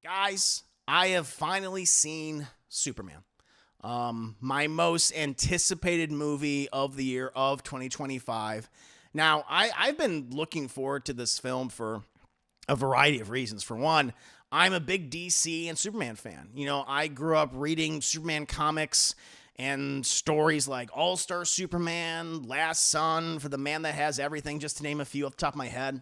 Guys, I have finally seen Superman. My most anticipated movie of the year of 2025. Now, I've been looking forward to this film for a variety of reasons. For one, I'm a big DC and Superman fan. You know, I grew up reading Superman comics and stories like All-Star Superman, Last Son, For the Man That Has Everything, just to name a few off the top of my head.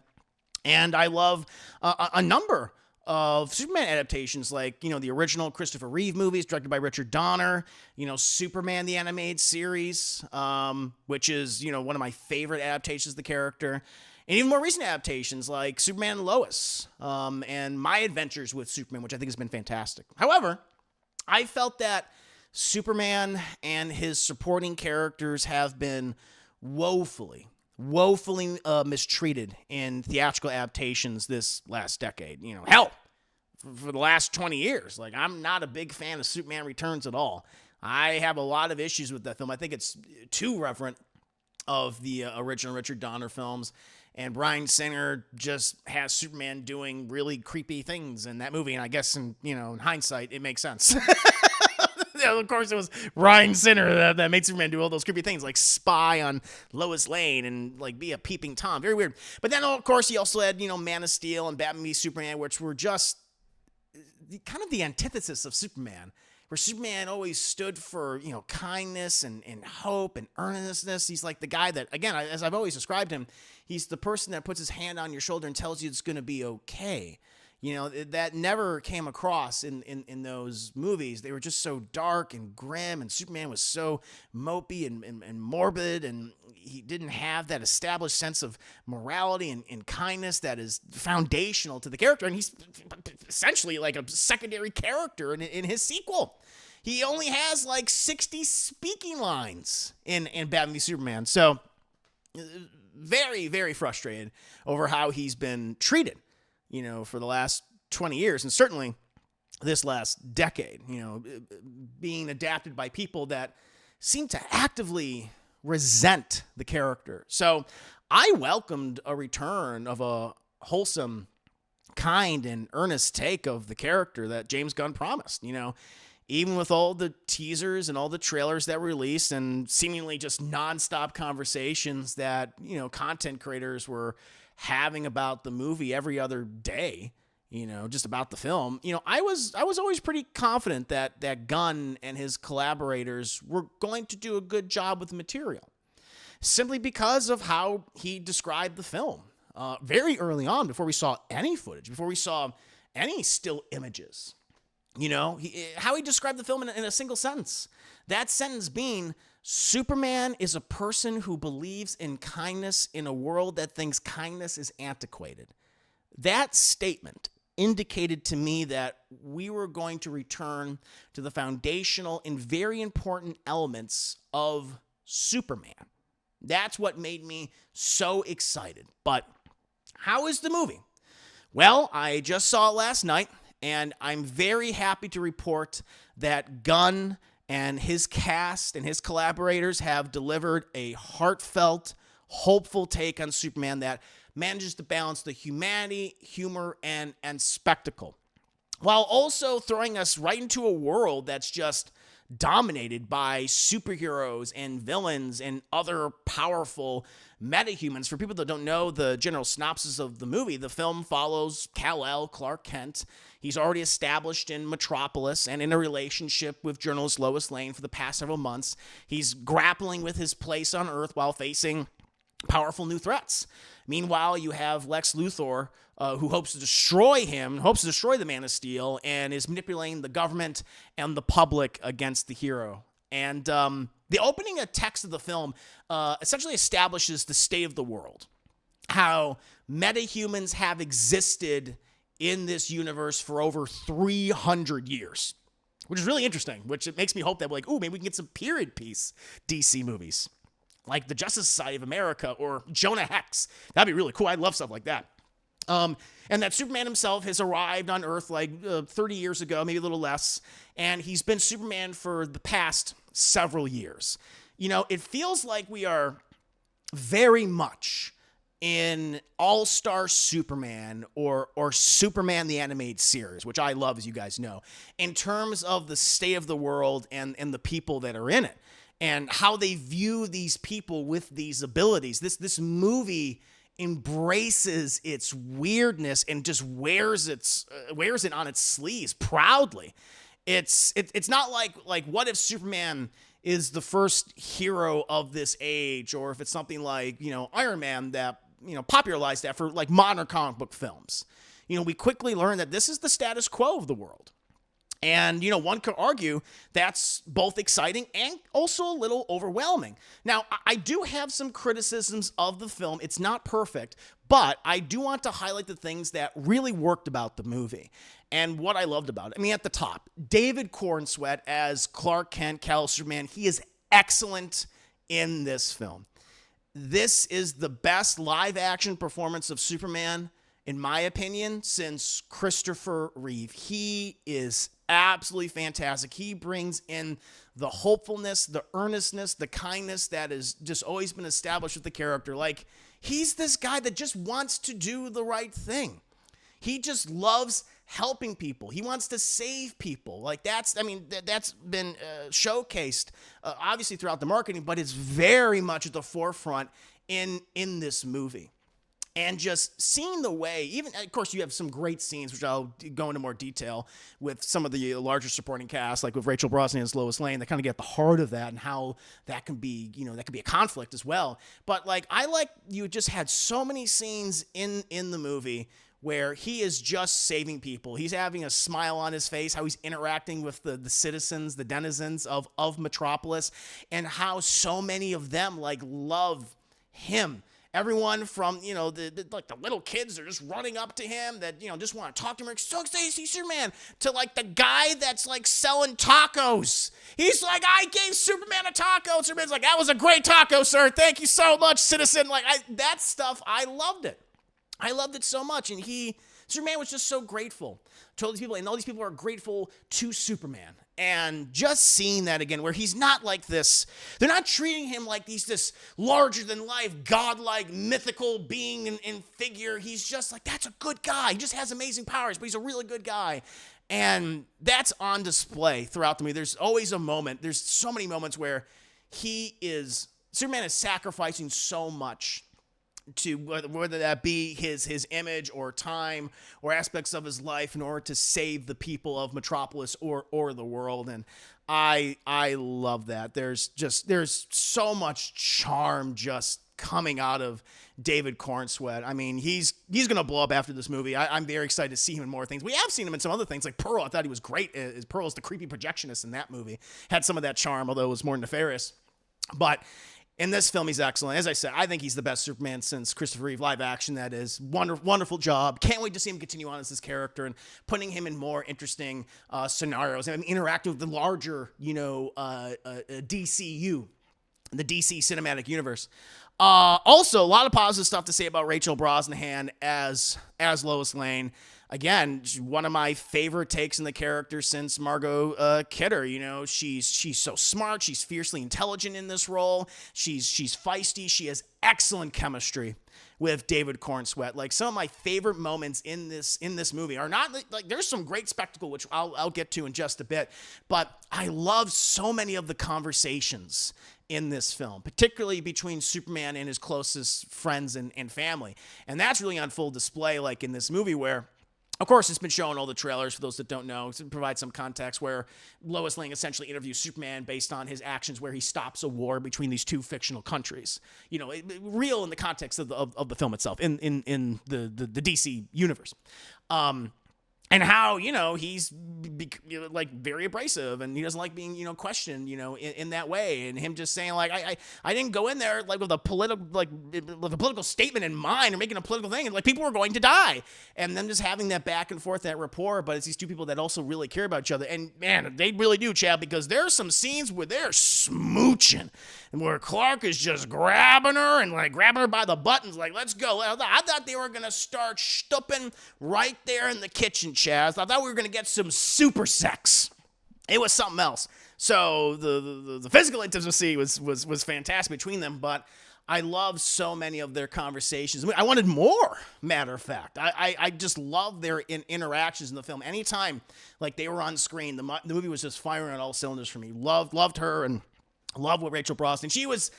And I love a number of Superman adaptations, like, you know, the original Christopher Reeve movies directed by Richard Donner, you know, Superman the Animated Series, which is, you know, one of my favorite adaptations of the character, and even more recent adaptations like Superman and Lois, and My Adventures with Superman, which I think has been fantastic. However, I felt that Superman and his supporting characters have been woefully mistreated in theatrical adaptations this last decade. You know, hell, for the last 20 years. Like, I'm not a big fan of Superman Returns at all. I have a lot of issues with that film. I think it's too reverent of the original Richard Donner films. And Bryan Singer just has Superman doing really creepy things in that movie. And I guess, in hindsight, it makes sense. Of course, it was Bryan Singer that made Superman do all those creepy things, like spy on Lois Lane and like be a peeping Tom. Very weird. But then, of course, he also had, Man of Steel and Batman v Superman, which were just kind of the antithesis of Superman, where Superman always stood for, kindness and hope and earnestness. He's like the guy that, again, as I've always described him, he's the person that puts his hand on your shoulder and tells you it's going to be okay. That never came across in those movies. They were just so dark and grim, and Superman was so mopey and morbid, and he didn't have that established sense of morality and kindness that is foundational to the character. And he's essentially like a secondary character in his sequel. He only has like 60 speaking lines in Batman v Superman. So very, very frustrated over how he's been treated, for the last 20 years, and certainly this last decade, being adapted by people that seem to actively resent the character. So I welcomed a return of a wholesome, kind, and earnest take of the character that James Gunn promised, even with all the teasers and all the trailers that were released and seemingly just nonstop conversations that, content creators were having about the movie every other day, just about the film. I was always pretty confident that Gunn and his collaborators were going to do a good job with the material, simply because of how he described the film very early on, before we saw any footage, before we saw any still images. How he described the film in a single sentence. That sentence being, Superman is a person who believes in kindness in a world that thinks kindness is antiquated. That statement indicated to me that we were going to return to the foundational and very important elements of Superman. That's what made me so excited. But how is the movie? Well, I just saw it last night, and I'm very happy to report that Gunn and his cast and his collaborators have delivered a heartfelt, hopeful take on Superman that manages to balance the humanity, humor, and spectacle, while also throwing us right into a world that's just dominated by superheroes and villains and other powerful metahumans. For people that don't know the general synopsis of the movie, the film follows Kal-El, Clark Kent. He's already established in Metropolis and in a relationship with journalist Lois Lane for the past several months. He's grappling with his place on Earth while facing powerful new threats. Meanwhile, you have Lex Luthor, who hopes to destroy the Man of Steel, and is manipulating the government and the public against the hero. And the opening text of the film essentially establishes the state of the world, how metahumans have existed in this universe for over 300 years, which is really interesting, which it makes me hope that maybe we can get some period piece DC movies, like the Justice Society of America or Jonah Hex. That'd be really cool. I'd love stuff like that. And that Superman himself has arrived on Earth 30 years ago, maybe a little less, and he's been Superman for the past several years. It feels like we are very much in All-Star Superman or Superman the Animated Series, which I love, as you guys know, in terms of the state of the world and the people that are in it and how they view these people with these abilities. This movie embraces its weirdness and just wears it on its sleeves proudly. It's not like what if Superman is the first hero of this age, or if it's something like, Iron Man that, popularized that for like modern comic book films. We quickly learn that this is the status quo of the world. And, one could argue that's both exciting and also a little overwhelming. Now, I do have some criticisms of the film. It's not perfect, but I do want to highlight the things that really worked about the movie and what I loved about it. At the top, David Cornsweet as Clark Kent, Kal Superman, he is excellent in this film. This is the best live-action performance of Superman, in my opinion, since Christopher Reeve. He is absolutely fantastic. He brings in the hopefulness, the earnestness, the kindness that has just always been established with the character. Like, he's this guy that just wants to do the right thing. He just loves helping people. He wants to save people. Like, that's been showcased, obviously, throughout the marketing, but it's very much at the forefront in this movie. And just seeing the way, even, of course, you have some great scenes, which I'll go into more detail with some of the larger supporting cast, like with Rachel Brosnahan as Lois Lane, that kind of get at the heart of that and how that can be, that can be a conflict as well. But you just had so many scenes in the movie where he is just saving people. He's having a smile on his face, how he's interacting with the citizens, the denizens of Metropolis, and how so many of them love him. Everyone from, the little kids are just running up to him that, just want to talk to him. So excited to see Superman. To the guy that's selling tacos. He's like, I gave Superman a taco. Superman's like, that was a great taco, sir. Thank you so much, citizen. That stuff, I loved it. I loved it so much. And Superman was just so grateful to all these people. And all these people are grateful to Superman. And just seeing that again, where he's not like this, they're not treating him like he's this larger-than-life, godlike, mythical being and figure. He's just like, that's a good guy. He just has amazing powers, but he's a really good guy. And that's on display throughout the movie. There's always a moment. There's so many moments where Superman is sacrificing so much to whether that be his image or time or aspects of his life in order to save the people of Metropolis or the world. And I love that. There's so much charm just coming out of David Cornsweet. He's going to blow up after this movie. I'm very excited to see him in more things. We have seen him in some other things, like Pearl. I thought he was great. Pearl is the creepy projectionist in that movie. Had some of that charm, although it was more nefarious. But in this film, he's excellent. As I said, I think he's the best Superman since Christopher Reeve live action. That is wonderful job. Can't wait to see him continue on as this character and putting him in more interesting scenarios. Interacting with the larger, DCU, the DC Cinematic Universe. Also, a lot of positive stuff to say about Rachel Brosnahan as Lois Lane. Again, one of my favorite takes in the character since Margot Kidder. She's so smart. She's fiercely intelligent in this role. She's feisty. She has excellent chemistry with David Cornsweet. Some of my favorite moments in this movie are not there's some great spectacle, which I'll get to in just a bit, but I love so many of the conversations in this film, particularly between Superman and his closest friends and family. And that's really on full display, in this movie where, of course, it's been shown in all the trailers, for those that don't know, to provide some context, where Lois Lane essentially interviews Superman based on his actions where he stops a war between these two fictional countries. Real in the context of the film itself, in the DC universe. And how, he's very abrasive and he doesn't like being, questioned, in that way. And him just saying I didn't go in there with a political statement in mind or making a political thing. And people were going to die. And then just having that back and forth, that rapport. But it's these two people that also really care about each other. And man, they really do, Chad, because there are some scenes where they're smooching and where Clark is just grabbing her and grabbing her by the buttons. Let's go. I thought they were going to start stooping right there in the kitchen, Chaz. I thought we were going to get some super sex. It was something else. So the physical intimacy was fantastic between them, but I love so many of their conversations. I wanted more, matter of fact. I just love their interactions in the film. Anytime like they were on screen, the movie was just firing on all cylinders for me. Loved her and loved what Rachel Brosnan. She was,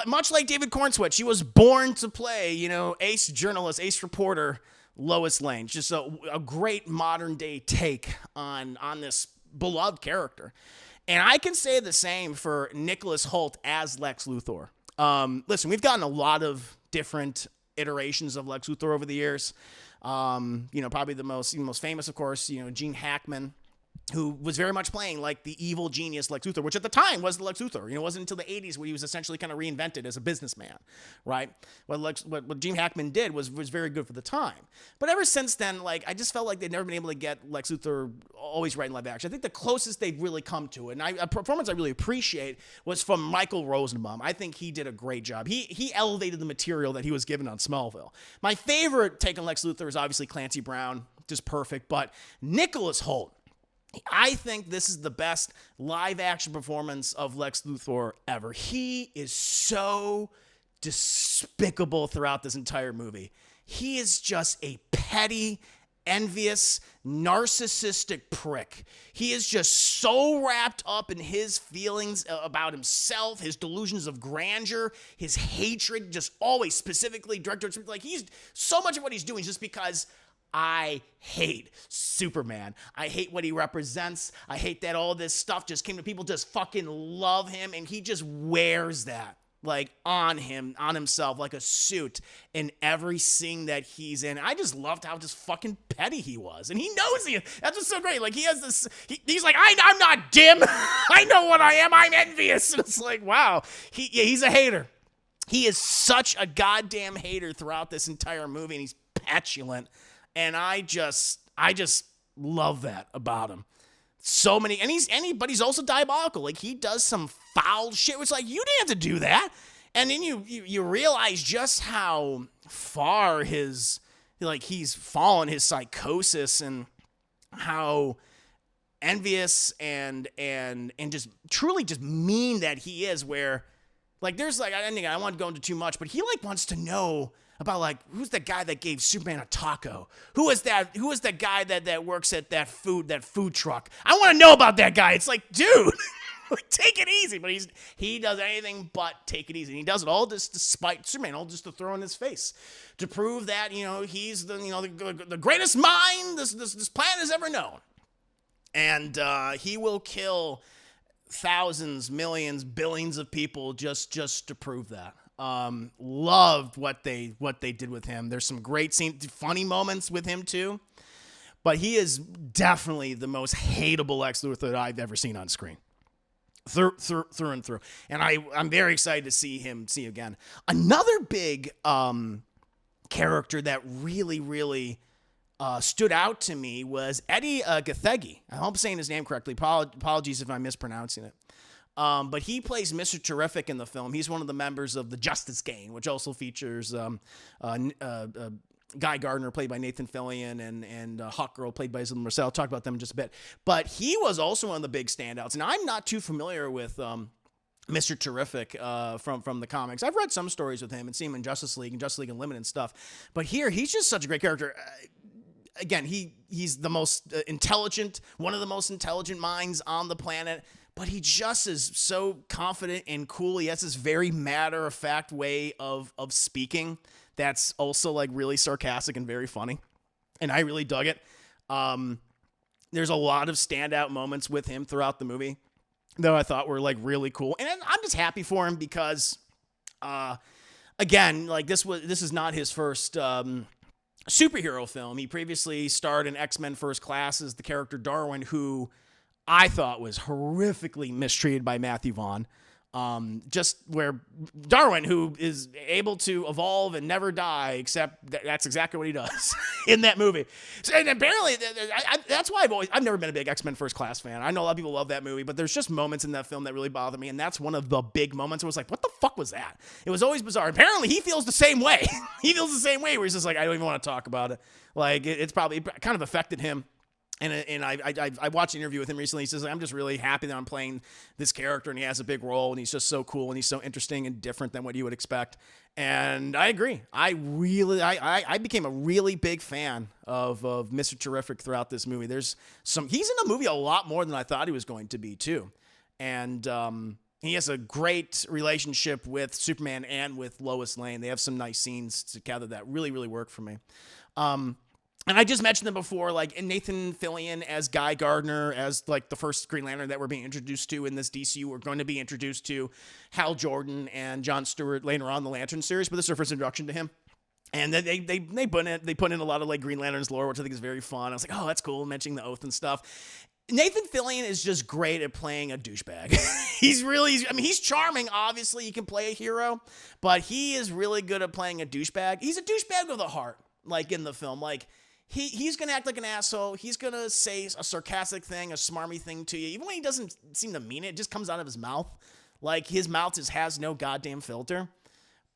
much like David Cornsweet, she was born to play, ace journalist, ace reporter, Lois Lane. Just a great modern day take on this beloved character. And I can say the same for Nicholas Hoult as Lex Luthor. Listen, we've gotten a lot of different iterations of Lex Luthor over the years. Probably the most famous, of course, Gene Hackman, who was very much playing like the evil genius Lex Luthor, which at the time was the Lex Luthor. It wasn't until the 80s where he was essentially kind of reinvented as a businessman, right? What Gene Hackman did was very good for the time. But ever since then, like, I just felt like they'd never been able to get Lex Luthor always right in live action. I think the closest they've really come to it, and a performance I really appreciate, was from Michael Rosenbaum. I think he did a great job. He elevated the material that he was given on Smallville. My favorite take on Lex Luthor is obviously Clancy Brown, just perfect, but Nicholas Hoult, I think this is the best live action performance of Lex Luthor ever. He is so despicable throughout this entire movie. He is just a petty, envious, narcissistic prick. He is just so wrapped up in his feelings about himself, his delusions of grandeur, his hatred, just always specifically directed towards, like, he's so much of what he's doing is just because I hate Superman. I hate what he represents. I hate that all this stuff just came to people just fucking love him, and he just wears that like on himself like a suit in every scene that he's in. I just loved how just fucking petty he was, and he knows he. That's what's so great. Like he has this. He's like, I'm not dim. I know what I am. I'm envious. And it's like, wow. He's a hater. He is such a goddamn hater throughout this entire movie, and he's petulant. And I just love that about him. So many, but he's also diabolical. Like, he does some foul shit. It's like, you didn't have to do that. And then you realize just how far he's fallen, his psychosis, and how envious and just truly just mean that he is. Where, like, there's like, I don't want to go into too much, but he like wants to know about, like, who's the guy that gave Superman a taco? Who is that guy that works at that food truck? I want to know about that guy. It's like, dude, take it easy. But he does anything but take it easy. And he does it all just despite Superman, all just to throw in his face, to prove that, he's the greatest mind this planet has ever known. And he will kill thousands, millions, billions of people just to prove that. Loved what they did with him. There's some great funny moments with him too, but he is definitely the most hateable Lex Luthor that I've ever seen on screen, through and through. And I'm very excited to see him again. Another big character that really stood out to me was Eddie Gathegi. I hope I'm saying his name correctly. Apologies if I'm mispronouncing it. But he plays Mr. Terrific in the film. He's one of the members of the Justice Gang, which also features Guy Gardner, played by Nathan Fillion, and Hawkgirl, played by Isabel Marcel. I'll talk about them in just a bit. But he was also one of the big standouts. And I'm not too familiar with Mr. Terrific from the comics. I've read some stories with him and seen him in Justice League Unlimited and stuff. But here, he's just such a great character. Again, he's the most intelligent, one of the most intelligent minds on the planet. But he just is so confident and cool. He has this very matter-of-fact way of speaking that's also like really sarcastic and very funny. And I really dug it. There's a lot of standout moments with him throughout the movie that I thought were like really cool. And I'm just happy for him because, again, like this is not his first superhero film. He previously starred in X-Men First Class as the character Darwin, who I thought was horrifically mistreated by Matthew Vaughn. Just where Darwin, who is able to evolve and never die, except that's exactly what he does in that movie. So, and apparently, that's why I've never been a big X-Men First Class fan. I know a lot of people love that movie, but there's just moments in that film that really bother me, and that's one of the big moments. I was like, what the fuck was that? It was always bizarre. Apparently, he feels the same way. He feels the same way, where he's just like, I don't even want to talk about it. Like, it's probably kind of affected him And I watched an interview with him recently. He says, I'm just really happy that I'm playing this character, and he has a big role, and he's just so cool, and he's so interesting and different than what you would expect. And I agree. I became a really big fan of Mr. Terrific throughout this movie. He's in the movie a lot more than I thought he was going to be too. And he has a great relationship with Superman and with Lois Lane. They have some nice scenes together that really, really work for me. And I just mentioned them before, like Nathan Fillion as Guy Gardner, as like the first Green Lantern that we're being introduced to in this DCU. We're going to be introduced to Hal Jordan and John Stewart later on in the Lantern series, but this is our first introduction to him. And then they put in a lot of like Green Lantern's lore, which I think is very fun. I was like, oh, that's cool, mentioning the oath and stuff. Nathan Fillion is just great at playing a douchebag. He's charming. Obviously, he can play a hero, but he is really good at playing a douchebag. He's a douchebag with a heart, like in the film. Like, he's going to act like an asshole. He's going to say a sarcastic thing, a smarmy thing to you. Even when he doesn't seem to mean it, it just comes out of his mouth. Like, his mouth just has no goddamn filter.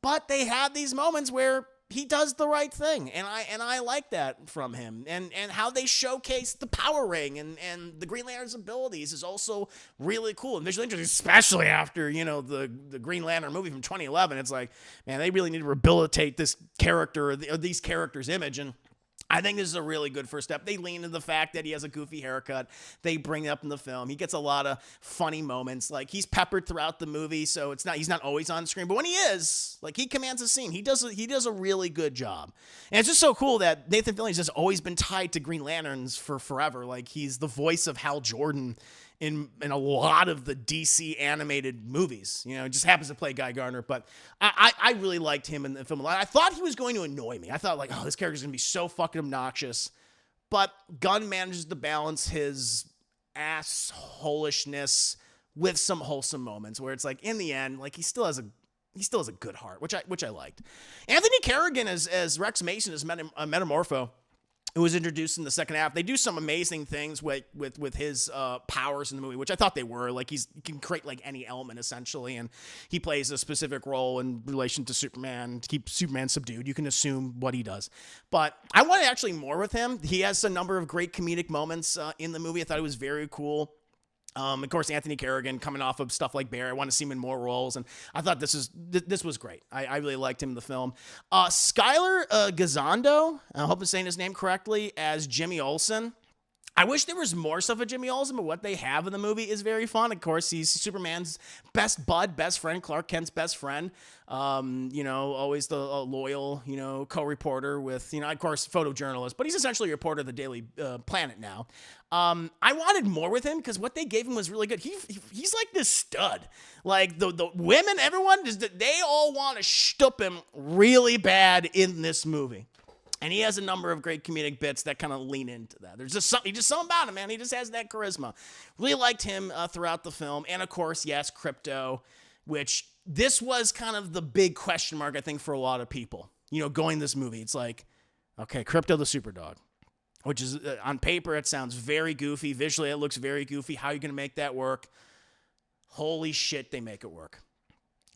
But they have these moments where he does the right thing, and I like that from him. And how they showcase the power ring and the Green Lantern's abilities is also really cool and visually interesting, especially after, the Green Lantern movie from 2011. It's like, man, they really need to rehabilitate this character or these characters' image, and I think this is a really good first step. They lean into the fact that he has a goofy haircut. They bring it up in the film. He gets a lot of funny moments. Like, he's peppered throughout the movie, so he's not always on screen. But when he is, like, he commands a scene. He does a really good job. And it's just so cool that Nathan Fillion's just always been tied to Green Lanterns for forever. Like, he's the voice of Hal Jordan in a lot of the DC animated movies. It just happens to play Guy Gardner, but I really liked him in the film a lot. I thought he was going to annoy me. I thought, like, oh, this character's going to be so fucking obnoxious. But Gunn manages to balance his assholishness with some wholesome moments where it's like, in the end, like, he still has a good heart, which I liked. Anthony Carrigan as Rex Mason as Metamorpho, who was introduced in the second half. They do some amazing things with his powers in the movie, which I thought they were. Like, he can create like any element essentially, and he plays a specific role in relation to Superman to keep Superman subdued. You can assume what he does, but I wanted actually more with him. He has a number of great comedic moments in the movie. I thought it was very cool. Of course, Anthony Carrigan coming off of stuff like Bear. I want to see him in more roles, and I thought this was great. I really liked him in the film. Skylar Gazondo, I hope I'm saying his name correctly, as Jimmy Olsen. I wish there was more stuff with Jimmy Olsen, but what they have in the movie is very fun. Of course, he's Superman's best friend, Clark Kent's best friend. Always the loyal, co-reporter with, of course, photojournalist, but he's essentially a reporter of the Daily Planet now. I wanted more with him because what they gave him was really good. He's like this stud. Like, the women, everyone, they all want to shtup him really bad in this movie. And he has a number of great comedic bits that kind of lean into that. There's just something about him, man. He just has that charisma. Really liked him throughout the film. And, of course, yes, Krypto, which this was kind of the big question mark, I think, for a lot of people. Going this movie, it's like, okay, Krypto the Superdog, which is, on paper, it sounds very goofy. Visually, it looks very goofy. How are you going to make that work? Holy shit, they make it work.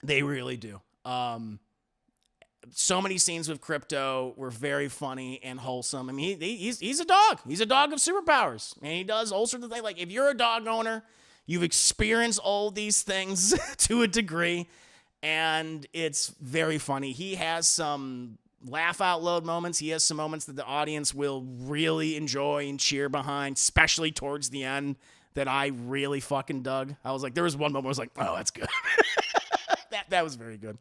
They really do. So many scenes with Krypto were very funny and wholesome. I mean, he's a dog. He's a dog of superpowers. And he does all sorts of things. Like, if you're a dog owner, you've experienced all these things to a degree, and it's very funny. He has some laugh out loud moments. He has some moments that the audience will really enjoy and cheer behind, especially towards the end, that I really fucking dug. I was like, there was one moment where I was like, oh, that's good. that was very good.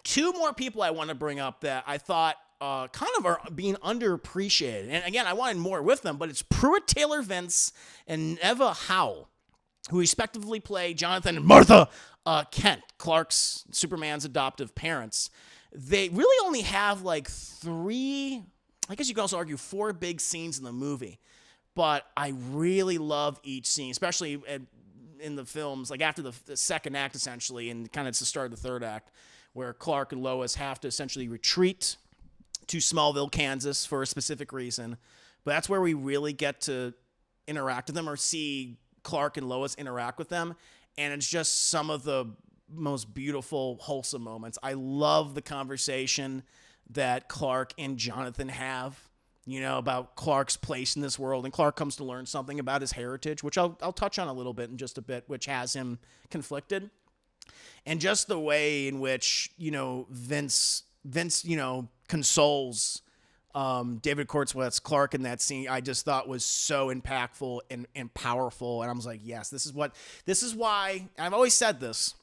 Two more people I want to bring up that I thought kind of are being underappreciated. And again, I wanted more with them, but it's Pruitt Taylor Vince and Neva Howell, who respectively play Jonathan and Martha Kent, Clark's Superman's adoptive parents. They really only have like three, I guess you could also argue 4 big scenes in the movie. But I really love each scene, especially in the films, like after the second act, essentially, and kind of it's the start of the third act, where Clark and Lois have to essentially retreat to Smallville, Kansas for a specific reason. But that's where we really get to interact with them or see Clark and Lois interact with them. And it's just some of the most beautiful, wholesome moments. I love the conversation that Clark and Jonathan have about Clark's place in this world. And Clark comes to learn something about his heritage, which I'll touch on a little bit in just a bit, which has him conflicted. And just the way in which, Vince, consoles David Cornswett's Clark in that scene, I just thought was so impactful and powerful. And I was like, yes, this is why, I've always said this,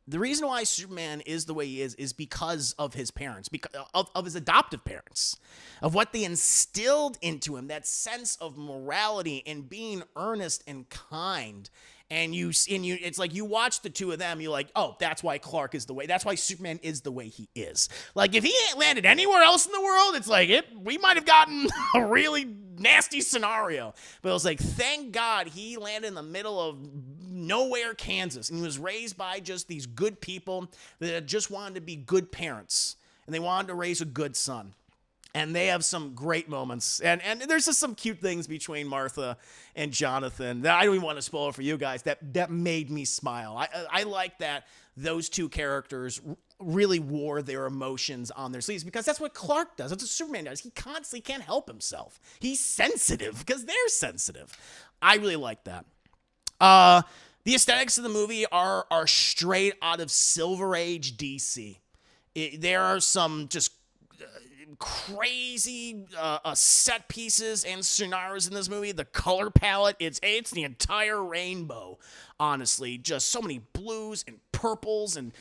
the reason why Superman is the way he is because of his parents, because of his adoptive parents, of what they instilled into him, that sense of morality and being earnest and kind. And it's like you watch the two of them, you're like, oh, that's why Clark is the way. That's why Superman is the way he is. Like, if he ain't landed anywhere else in the world, it's like we might have gotten a really nasty scenario. But it was like, thank God he landed in the middle of nowhere, Kansas, and he was raised by just these good people that just wanted to be good parents, and they wanted to raise a good son. And they have some great moments. And there's just some cute things between Martha and Jonathan that I don't even want to spoil for you guys that made me smile. I like that those two characters really wore their emotions on their sleeves, because that's what Clark does. That's what Superman does. He constantly can't help himself. He's sensitive because they're sensitive. I really like that. The aesthetics of the movie are straight out of Silver Age DC. There are some just crazy set pieces and scenarios in this movie. The color palette, it's the entire rainbow, honestly. Just so many blues and purples and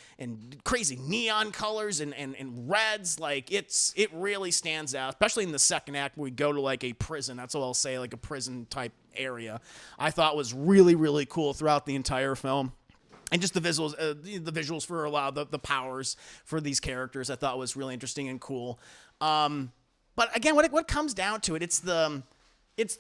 crazy neon colors and reds. Like, it really stands out, especially in the second act where we go to like a prison. That's all I'll say, like a prison type area. I thought was really, really cool throughout the entire film. And just the visuals for a lot of the powers for these characters, I thought was really interesting and cool. But again, what it comes down to it's the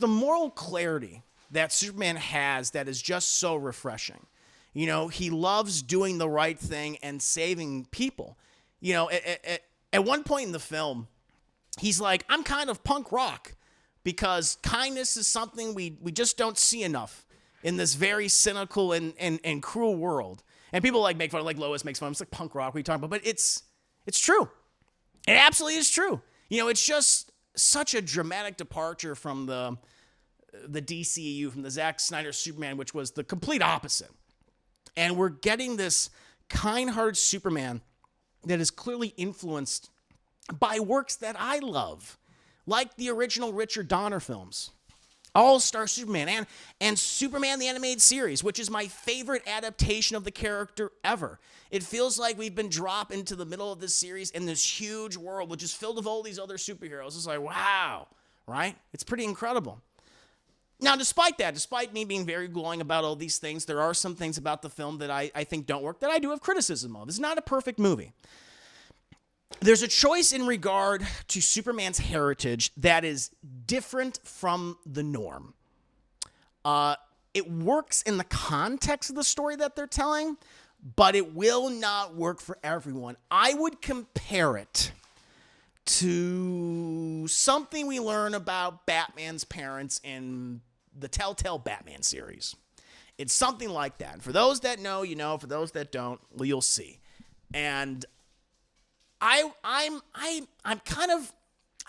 moral clarity that Superman has that is just so refreshing. He loves doing the right thing and saving people. At one point in the film, he's like, I'm kind of punk rock because kindness is something we just don't see enough in this very cynical and cruel world. And people make fun of, like Lois makes fun of him. It's like punk rock, what are you talking about? But it's true. It absolutely is true. It's just such a dramatic departure from the DCEU, from the Zack Snyder Superman, which was the complete opposite. And we're getting this kind-hearted Superman that is clearly influenced by works that I love, like the original Richard Donner films. All-Star Superman and Superman the Animated Series, which is my favorite adaptation of the character ever. It feels like we've been dropped into the middle of this series in this huge world, which is filled with all these other superheroes. It's like, wow, right? It's pretty incredible. Now, despite me being very glowing about all these things, there are some things about the film that I think don't work, that I do have criticism of. It's not a perfect movie. There's a choice in regard to Superman's heritage that is different from the norm. It works in the context of the story that they're telling, but it will not work for everyone. I would compare it to something we learn about Batman's parents in the Telltale Batman series. It's something like that. And for those that know, for those that don't, well, you'll see. And I'm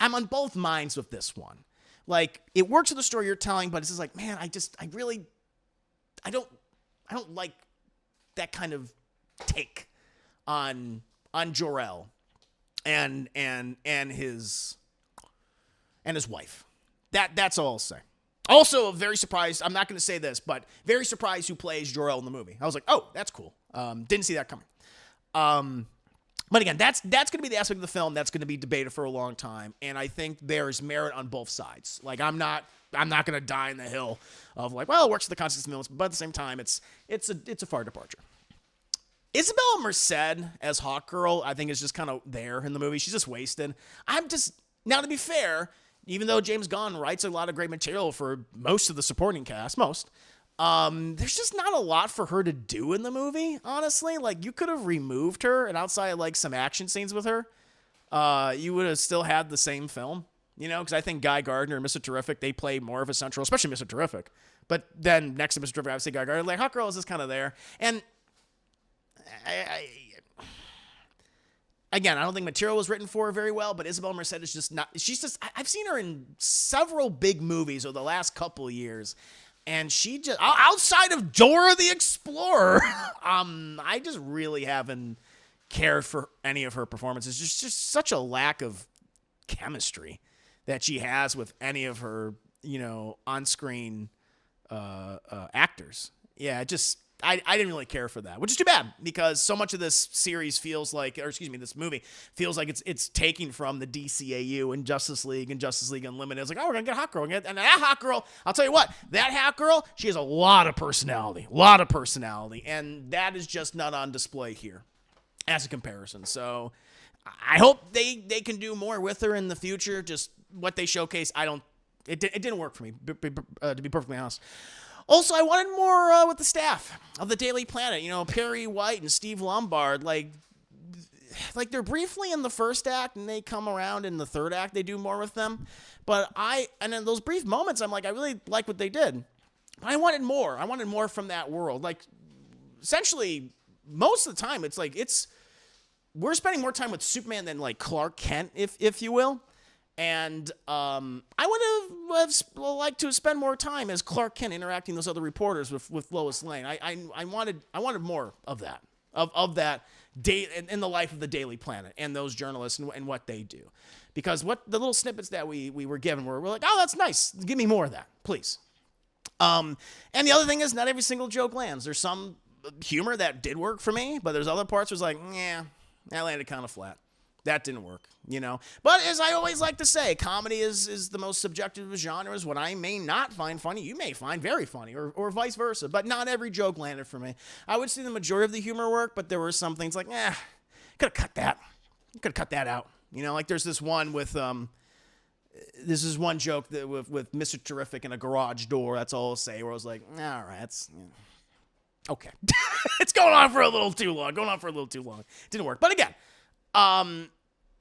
on both minds with this one. Like, it works with the story you're telling, but it's just like, man, I don't like that kind of take on Jor-El and his wife. That's all I'll say. Also, very surprised. I'm not going to say this, but very surprised who plays Jor-El in the movie. I was like, oh, that's cool. Didn't see that coming. But again, that's going to be the aspect of the film that's going to be debated for a long time, and I think there's merit on both sides. Like, I'm not going to die in the hill of like, well, it works for the context of the film, but at the same time, it's a far departure. Isabella Merced as Hawkgirl, I think, is just kind of there in the movie. She's just wasted. Now, to be fair, even though James Gunn writes a lot of great material for most of the supporting cast, there's just not a lot for her to do in the movie, honestly. Like, you could have removed her, and outside of, like, some action scenes with her, you would have still had the same film, because I think Guy Gardner and Mr. Terrific, they play more of a central, especially Mr. Terrific. But then next to Mr. Terrific, I would say Guy Gardner. Like, Hawkgirl is just kind of there. And again, I don't think material was written for her very well, but Isabel Merced is just not, I've seen her in several big movies over the last couple of years, and she just, outside of Dora the Explorer, I just really haven't cared for any of her performances. There's just such a lack of chemistry that she has with any of her, on-screen actors. Yeah, I didn't really care for that, which is too bad because so much of this series this movie feels like it's taking from the DCAU and Justice League Unlimited. It's like, oh, we're going to get a hot girl. And that hot girl, I'll tell you what, that hot girl, she has a lot of personality, and that is just not on display here as a comparison. So I hope they can do more with her in the future. Just what they showcase, it didn't work for me, to be perfectly honest. Also, I wanted more with the staff of the Daily Planet. Perry White and Steve Lombard. Like they're briefly in the first act, and they come around in the third act. They do more with them. But in those brief moments, I'm like, I really like what they did. But I wanted more. I wanted more from that world. Like, essentially, most of the time, we're spending more time with Superman than like Clark Kent, if you will. And I would have liked to spend more time as Clark Kent interacting with those other reporters with Lois Lane. I wanted more of that, of that day in the life of the Daily Planet and those journalists and what they do, because what the little snippets that we were given we're like, oh, that's nice. Give me more of that, please. And the other thing is, not every single joke lands. There's some humor that did work for me, but there's other parts where it's like, yeah, that landed kind of flat. That didn't work, But as I always like to say, comedy is the most subjective of genres. What I may not find funny, you may find very funny, or vice versa. But not every joke landed for me. I would say the majority of the humor worked, but there were some things like, could have cut that. Could have cut that out. Like there's this one with, this is one joke that with Mr. Terrific and a garage door. That's all I'll say. Where I was like, all right, that's okay. It's going on for a little too long. Didn't work. But again.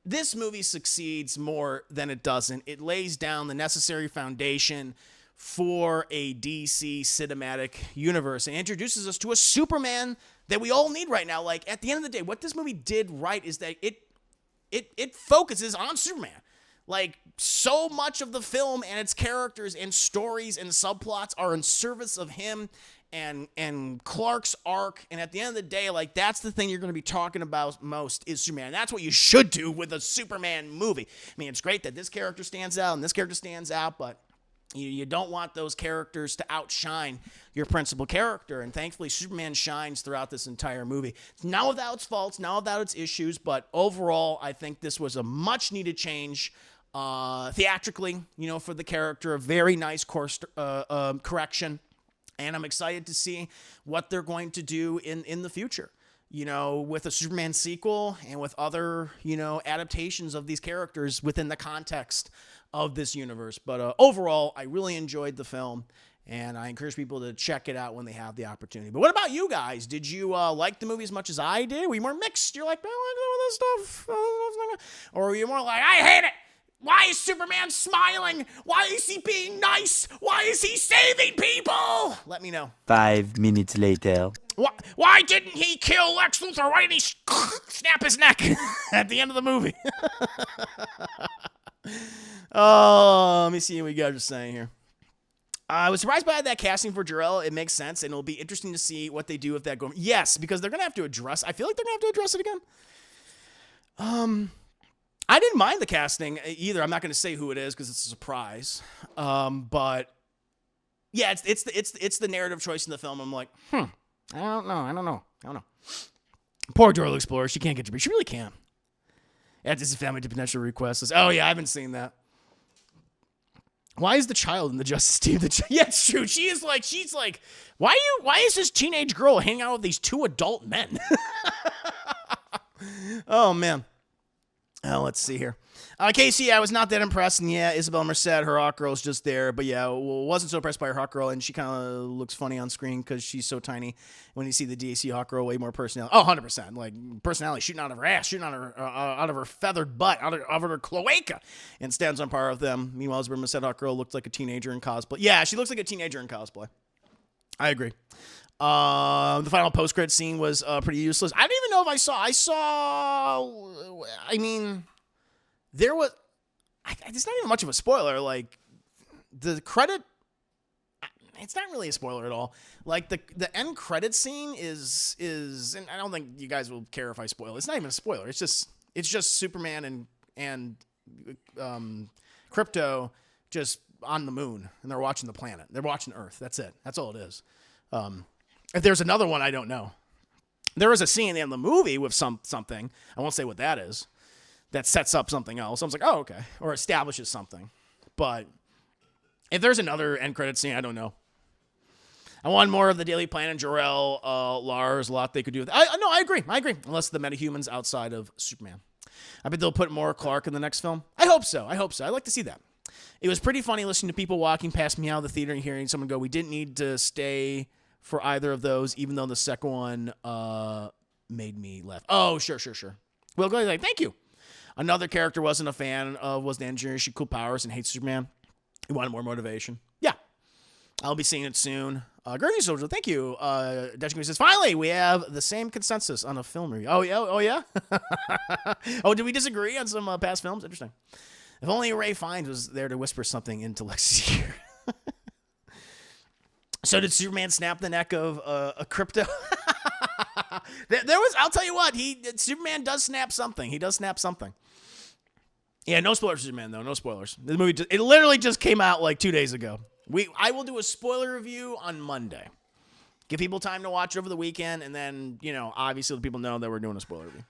This movie succeeds more than it doesn't. It lays down the necessary foundation for a DC cinematic universe and introduces us to a Superman that we all need right now. Like, at the end of the day, what this movie did right is that it focuses on Superman. Like, so much of the film and its characters and stories and subplots are in service of him and Clark's arc, and at the end of the day, like, that's the thing you're going to be talking about most is Superman. That's what you should do with a Superman movie. I mean, it's great that this character stands out and this character stands out, but you don't want those characters to outshine your principal character, and thankfully Superman shines throughout this entire movie. Not without its faults, not without its issues, but overall, I think this was a much-needed change theatrically, for the character, a very nice course correction. And I'm excited to see what they're going to do in the future, with a Superman sequel and with other, adaptations of these characters within the context of this universe. But overall, I really enjoyed the film, and I encourage people to check it out when they have the opportunity. But what about you guys? Did you like the movie as much as I did? Were you more mixed? You're like, I like some of this stuff. Or were you more like, I hate it? Why is Superman smiling? Why is he being nice? Why is he saving people? Let me know. 5 minutes later. Why didn't he kill Lex Luthor? Why didn't he snap his neck at the end of the movie? Oh, let me see what you guys are saying here. I was surprised by that casting for Jor-El. It makes sense, and it'll be interesting to see what they do with that going. Yes, because they're going to have to address. I feel like they're going to have to address it again. I didn't mind the casting either. I'm not going to say who it is because it's a surprise. But yeah, it's the narrative choice in the film. I'm like, I don't know. Poor Dora the Explorer. She can't get to be. She really can't. Yeah, this is a family potential request. Oh yeah, I haven't seen that. Why is the child in the Justice team? Yeah, it's true. She's like, why is this teenage girl hanging out with these two adult men? Oh man. Let's see here. Casey, I was not that impressed, and yeah, Isabel Merced, her hot girl is just there, but yeah, wasn't so impressed by her hot girl, and she kind of looks funny on screen because she's so tiny. When you see the DAC hot girl, way more personality. Oh, 100%. Like, personality shooting out of her ass, shooting out of her feathered butt, out of her cloaca, and stands on par with them. Meanwhile, Isabel Merced hot girl looks like a teenager in cosplay. Yeah, she looks like a teenager in cosplay. I agree. The final post-credit scene was pretty useless. I don't even know if I saw. I mean, there was. It's not even much of a spoiler. Like the credit. It's not really a spoiler at all. Like the end credit scene is, and I don't think you guys will care if I spoil it. It's not even a spoiler. It's just Superman and Krypto just on the moon, and they're watching the planet. They're watching Earth. That's it. That's all it is. If there's another one, I don't know. There is a scene in the movie with something. I won't say what that is. That sets up something else. I was like, oh, okay, or establishes something. But if there's another end credit scene, I don't know. I want more of the Daily Planet, Jor-El, Lars, a lot they could do with it. No, I agree. Unless the metahumans outside of Superman. I bet they'll put more Clark in the next film. I hope so. I'd like to see that. It was pretty funny listening to people walking past me out of the theater and hearing someone go, we didn't need to stay for either of those, even though the second one made me laugh. Oh, sure. Well, go ahead. Thank you. Another character wasn't a fan of was the engineer. She had cool powers and hates Superman. He wanted more motivation. Yeah. I'll be seeing it soon. Great news, Soldier. Thank you. Dutch says, finally, we have the same consensus on a film review. Oh, yeah? Oh, did we disagree on some past films? Interesting. If only Ray Fiennes was there to whisper something into Lex's ear. So did Superman snap the neck of a Krypto? There was, I'll tell you what, Superman does snap something. He does snap something. Yeah, no spoilers for Superman, though. No spoilers. The movie, it literally just came out like 2 days ago. I will do a spoiler review on Monday. Give people time to watch over the weekend, and then, obviously let people know that we're doing a spoiler review.